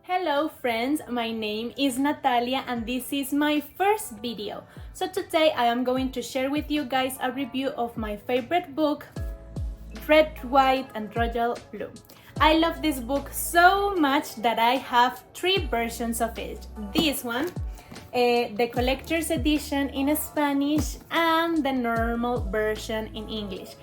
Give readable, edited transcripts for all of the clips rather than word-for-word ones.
Hello friends, my name is Natalia and this is my first video. So today I am going to share with you guys a review of my favorite book, Red, White and Royal Blue. I love this book so much that I have 3 versions of it. This one, the collector's edition in Spanish and the normal version in English.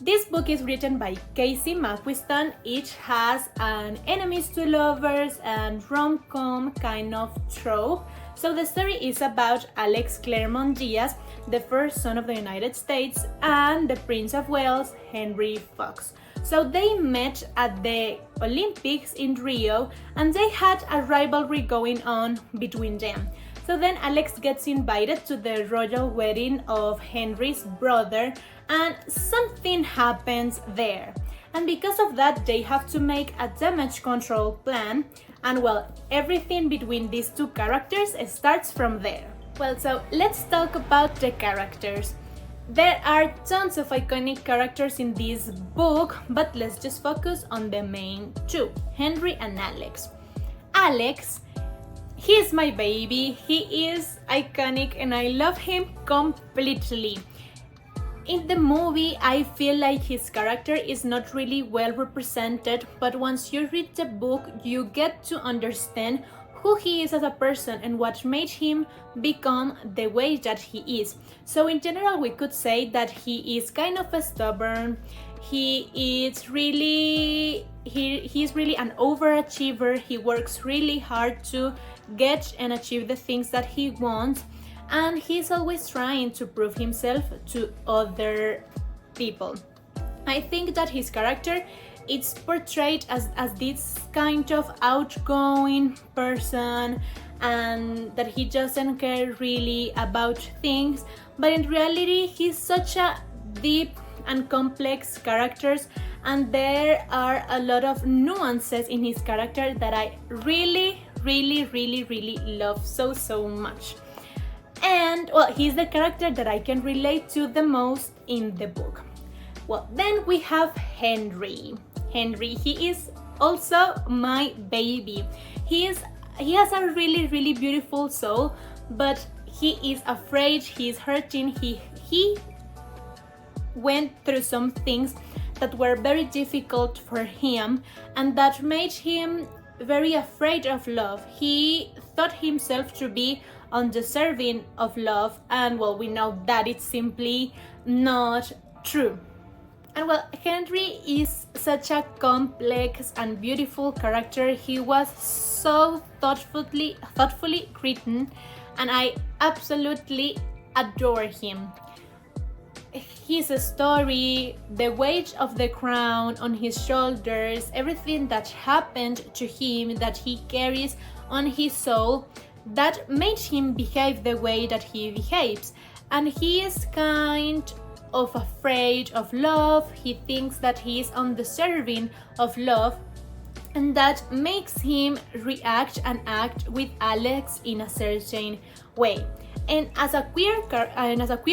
This book is written by Casey McQuiston. It has an enemies to lovers and rom-com kind of trope. So the story is about Alex Claremont Diaz, the first son of the United States, and the Prince of Wales, Henry Fox. So they met at the Olympics in Rio and they had a rivalry going on between them. So then Alex gets invited to the royal wedding of Henry's brother and something happens there. And because of that, they have to make a damage control plan. And everything between these 2 characters starts from there. So let's talk about the characters. There are tons of iconic characters in this book, but let's just focus on the main 2, Henry and Alex. Alex, he's my baby, he is iconic and I love him completely. In the movie, I feel like his character is not really well represented, but once you read the book, you get to understand who he is as a person and what made him become the way that he is. So in general, we could say that he is kind of stubborn. He's really an overachiever. He works really hard to get and achieve the things that he wants, and he's always trying to prove himself to other people. I think that his character is portrayed as this kind of outgoing person and that he doesn't care really about things, but in reality he's such a deep and complex character, and there are a lot of nuances in his character that I really love so much. And he's the character that I can relate to the most in the book. Then we have Henry. He is also my baby. He has a really beautiful soul, but he is afraid, he's hurting, he went through some things that were very difficult for him and that made him very afraid of love. He thought himself to be undeserving of love, and we know that it's simply not true. And Henry is such a complex and beautiful character. He was so thoughtfully written, and I absolutely adore him. His story, the weight of the crown on his shoulders, everything that happened to him that he carries on his soul, that made him behave the way that he behaves. And he is kind of afraid of love. He thinks that he is undeserving of love, and that makes him react and act with Alex in a certain way. And as a queer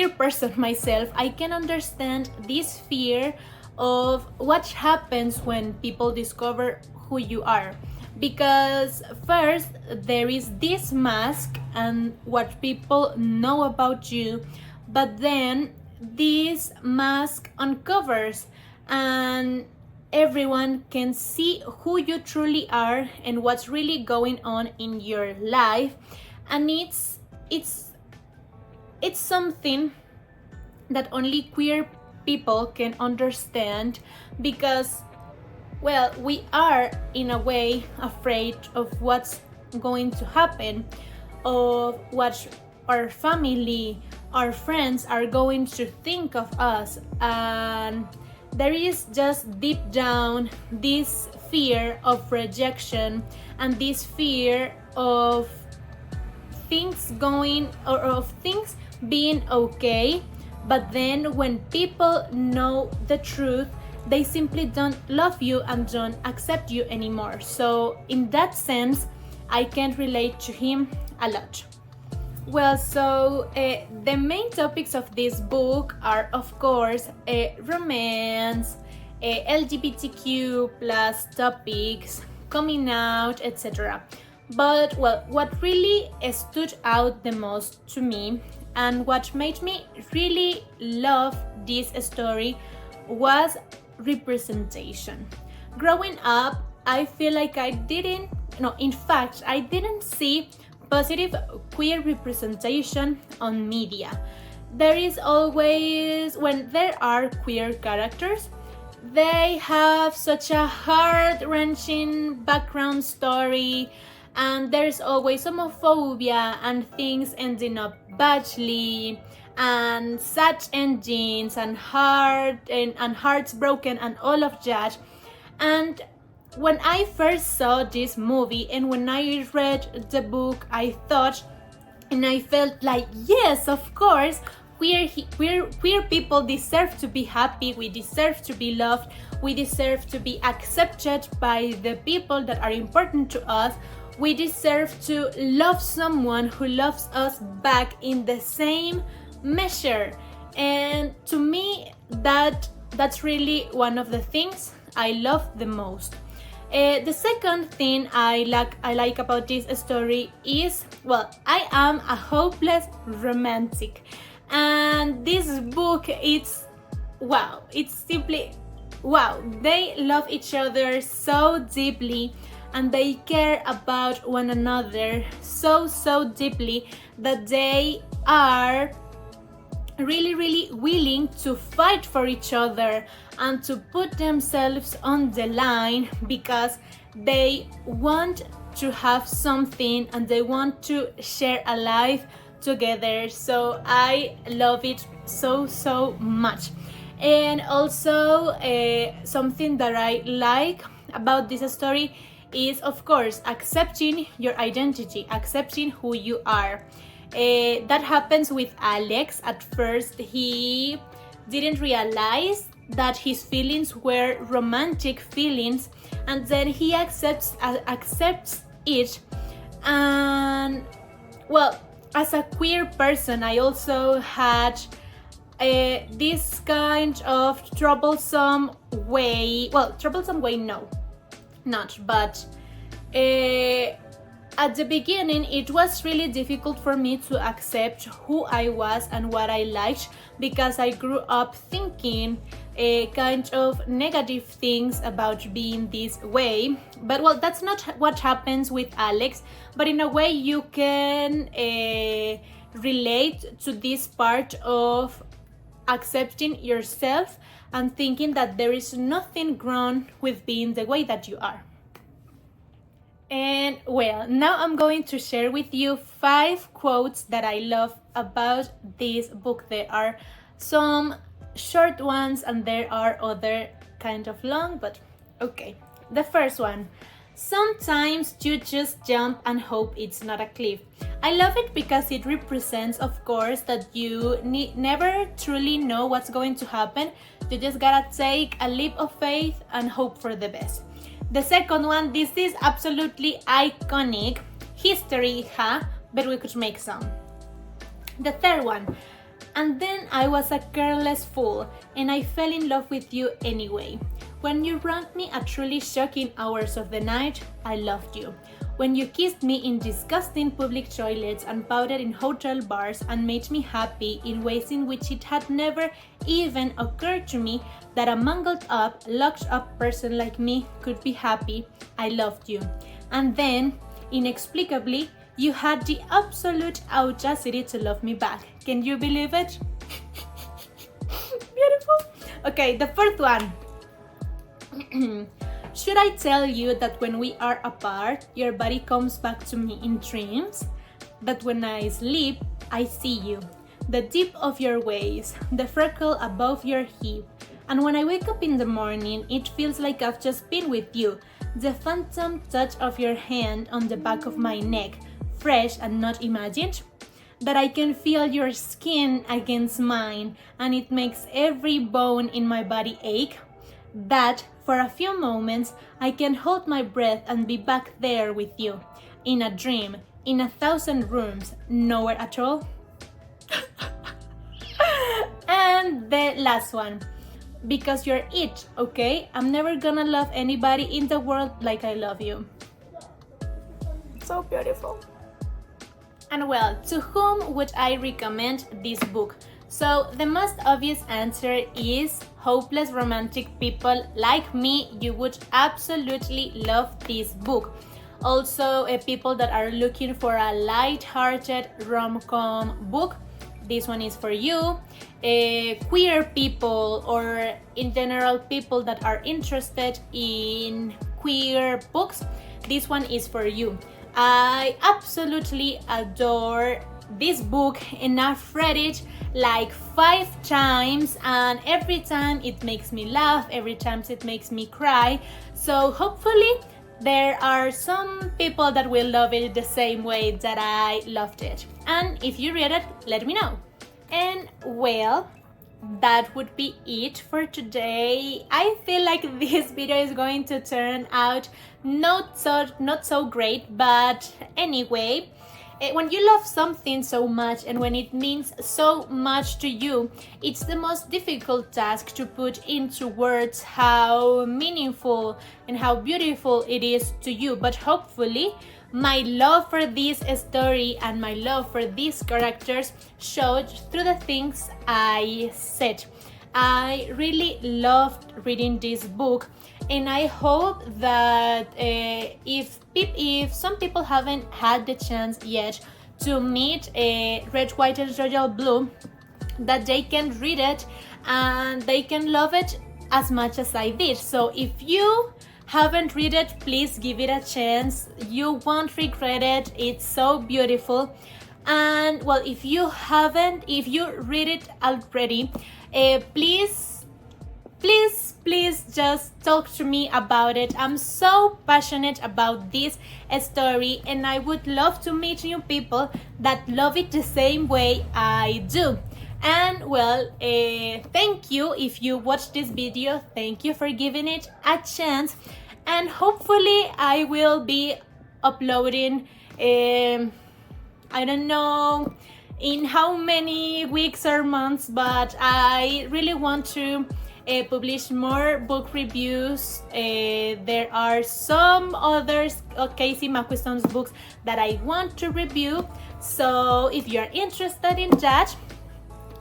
person myself, I can understand this fear of what happens when people discover who you are. Because first, there is this mask and what people know about you, but then this mask uncovers and everyone can see who you truly are and what's really going on in your life. And it's something that only queer people can understand, because we are in a way afraid of what's going to happen, of what our family, our friends are going to think of us, and there is just deep down this fear of rejection and this fear of things being okay. But then when people know the truth, they simply don't love you and don't accept you anymore. So in that sense, I can relate to him a lot. The main topics of this book are, of course, romance, LGBTQ plus topics, coming out, etc. But well, what really stood out the most to me and what made me really love this story was representation. Growing up, I feel like I didn't see positive queer representation on media. There is always, when there are queer characters, they have such a heart-wrenching background story, and there's always homophobia and things ending up badly, and sad endings, and hearts broken, and all of that. And when I first saw this movie and when I read the book, I thought and I felt like, yes, of course, queer people deserve to be happy, we deserve to be loved, we deserve to be accepted by the people that are important to us, we deserve to love someone who loves us back in the same measure. And to me, that's really one of the things I love the most. The second thing I like about this story is, well, I am a hopeless romantic, and this book, it's simply wow. They love each other so deeply, and they care about one another so deeply that they are really willing to fight for each other and to put themselves on the line because they want to have something and they want to share a life together. So I love it so much. And also something that I like about this story is, of course, accepting your identity, accepting who you are. That happens with Alex. At first, he didn't realize that his feelings were romantic feelings, and then he accepts it. And well, as a queer person, I also had this kind of troublesome way, no, not, but at the beginning it was really difficult for me to accept who I was and what I liked, because I grew up thinking kind of negative things about being this way. But well, that's not what happens with Alex, but in a way you can relate to this part of accepting yourself and thinking that there is nothing wrong with being the way that you are. And well, now I'm going to share with you 5 quotes that I love about this book. There are some short ones and there are other kind of long, but okay. The first one: sometimes you just jump and hope it's not a cliff. I love it because it represents, of course, that you never truly know what's going to happen. You just gotta take a leap of faith and hope for the best. The second one: this is absolutely iconic. History, huh? But we could make some. The third one: and then I was a careless fool and I fell in love with you anyway. When you wrung me at truly shocking hours of the night, I loved you. When you kissed me in disgusting public toilets and pouted in hotel bars and made me happy in ways in which it had never even occurred to me that a mangled up, locked up person like me could be happy, I loved you. And then, inexplicably, you had the absolute audacity to love me back. Can you believe it? Beautiful. Okay, the fourth one. Should I tell you that when we are apart, your body comes back to me in dreams? That when I sleep, I see you, the dip of your waist, the freckle above your hip, and when I wake up in the morning, it feels like I've just been with you, the phantom touch of your hand on the back of my neck, fresh and not imagined? That I can feel your skin against mine, and it makes every bone in my body ache? That for a few moments I can hold my breath and be back there with you, in a dream, in 1,000 rooms, nowhere at all? And the last one: because you're it, okay? I'm never gonna love anybody in the world like I love you. So beautiful. And well, to whom would I recommend this book? So the most obvious answer is hopeless romantic people like me. You would absolutely love this book. Also, people that are looking for a light-hearted rom-com book, this one is for you. Queer people, or in general people that are interested in queer books, this one is for you. I absolutely adore this book, and I've read it like 5 times, and every time it makes me laugh, every time it makes me cry. So hopefully there are some people that will love it the same way that I loved it. And if you read it, let me know. And well, that would be it for today. I feel like this video is going to turn out not so great, but anyway, when you love something so much and when it means so much to you, it's the most difficult task to put into words how meaningful and how beautiful it is to you. But hopefully my love for this story and my love for these characters showed through the things I said. I really loved reading this book, and I hope that if some people haven't had the chance yet to meet Red, White and Royal Blue, that they can read it and they can love it as much as I did. So if you haven't read it, please give it a chance. You won't regret it. It's so beautiful. And well, if you read it already, please just talk to me about it. I'm so passionate about this story, and I would love to meet new people that love it the same way I do. And well, thank you if you watched this video. Thank you for giving it a chance, and hopefully I will be uploading I don't know in how many weeks or months, but I really want to publish more book reviews. There are some others Casey McQuiston's books that I want to review, so if you're interested in that,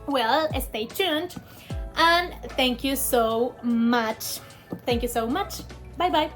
well, stay tuned. And thank you so much. Bye bye.